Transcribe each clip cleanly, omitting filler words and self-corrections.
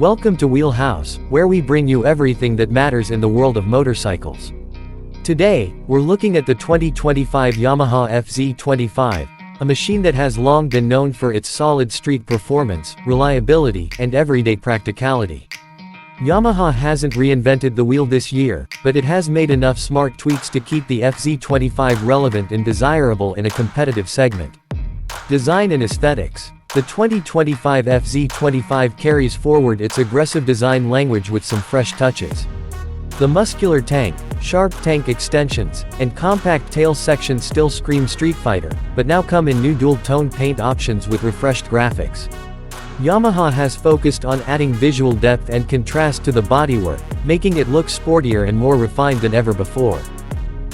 Welcome to Wheelhouse, where we bring you everything that matters in the world of motorcycles. Today, we're looking at the 2025 Yamaha FZ25, a machine that has long been known for its solid street performance, reliability, and everyday practicality. Yamaha hasn't reinvented the wheel this year, but it has made enough smart tweaks to keep the FZ25 relevant and desirable in a competitive segment. Design and aesthetics. The 2025 FZ25 carries forward its aggressive design language with some fresh touches. The muscular tank, sharp tank extensions, and compact tail section still scream Street Fighter, but now come in new dual-tone paint options with refreshed graphics. Yamaha has focused on adding visual depth and contrast to the bodywork, making it look sportier and more refined than ever before.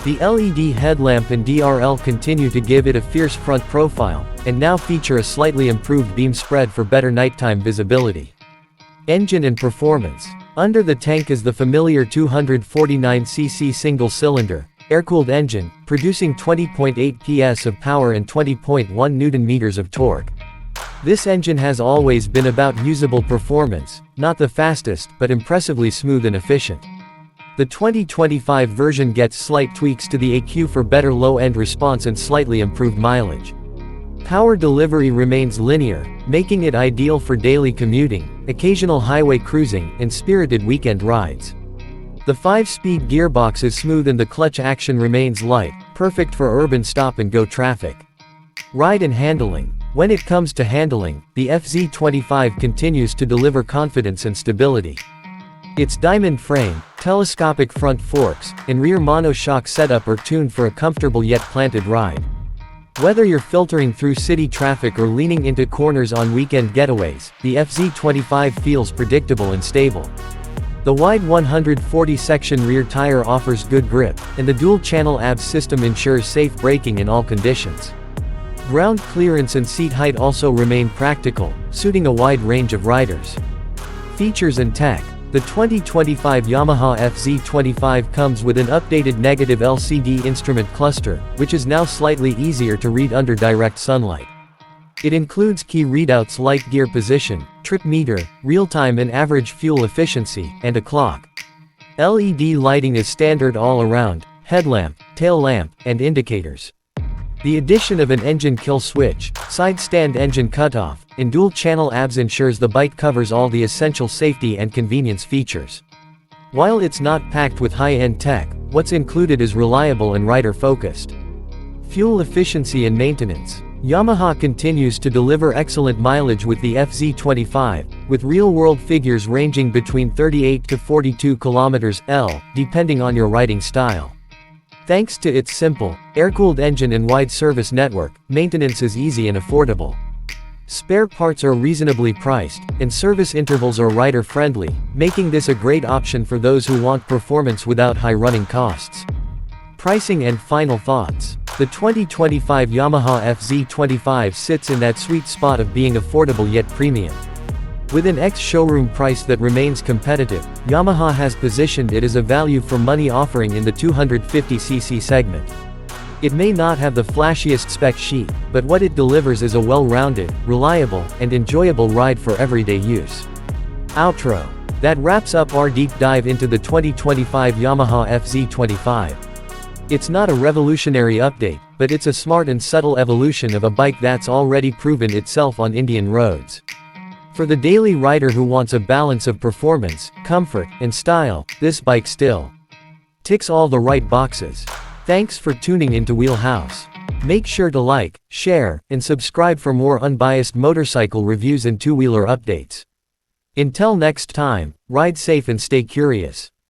The LED headlamp and DRL continue to give it a fierce front profile, and now feature a slightly improved beam spread for better nighttime visibility. Engine and performance. Under the tank is the familiar 249cc single-cylinder, air-cooled engine, producing 20.8 PS of power and 20.1 Nm of torque. This engine has always been about usable performance, not the fastest, but impressively smooth and efficient. The 2025 version gets slight tweaks to the ECU for better low-end response and slightly improved mileage. Power delivery remains linear, making it ideal for daily commuting, occasional highway cruising, and spirited weekend rides. The 5-speed gearbox is smooth and the clutch action remains light, perfect for urban stop-and-go traffic. Ride and handling. When it comes to handling, the FZ25 continues to deliver confidence and stability. Its diamond frame, telescopic front forks, and rear monoshock setup are tuned for a comfortable yet planted ride. Whether you're filtering through city traffic or leaning into corners on weekend getaways, the FZ25 feels predictable and stable. The wide 140-section rear tire offers good grip, and the dual-channel ABS system ensures safe braking in all conditions. Ground clearance and seat height also remain practical, suiting a wide range of riders. Features and tech. The 2025 Yamaha FZ25 comes with an updated negative LCD instrument cluster, which is now slightly easier to read under direct sunlight. It includes key readouts like gear position, trip meter, real-time and average fuel efficiency, and a clock. LED lighting is standard all around, headlamp, tail lamp, and indicators. The addition of an engine kill switch, side stand engine cutoff, and dual-channel ABS ensures the bike covers all the essential safety and convenience features. While it's not packed with high-end tech, what's included is reliable and rider-focused. Fuel efficiency and maintenance. Yamaha continues to deliver excellent mileage with the FZ25, with real-world figures ranging between 38 to 42 km/L, depending on your riding style. Thanks to its simple, air-cooled engine and wide service network, maintenance is easy and affordable. Spare parts are reasonably priced, and service intervals are rider-friendly, making this a great option for those who want performance without high running costs. Pricing and final thoughts. The 2025 Yamaha FZ25 sits in that sweet spot of being affordable yet premium. With an ex-showroom price that remains competitive, Yamaha has positioned it as a value-for-money offering in the 250cc segment. It may not have the flashiest spec sheet, but what it delivers is a well-rounded, reliable, and enjoyable ride for everyday use. Outro. That wraps up our deep dive into the 2025 Yamaha FZ25. It's not a revolutionary update, but it's a smart and subtle evolution of a bike that's already proven itself on Indian roads. For the daily rider who wants a balance of performance, comfort, and style, this bike still ticks all the right boxes. Thanks for tuning into Wheelhouse. Make sure to like, share, and subscribe for more unbiased motorcycle reviews and two-wheeler updates. Until next time, ride safe and stay curious.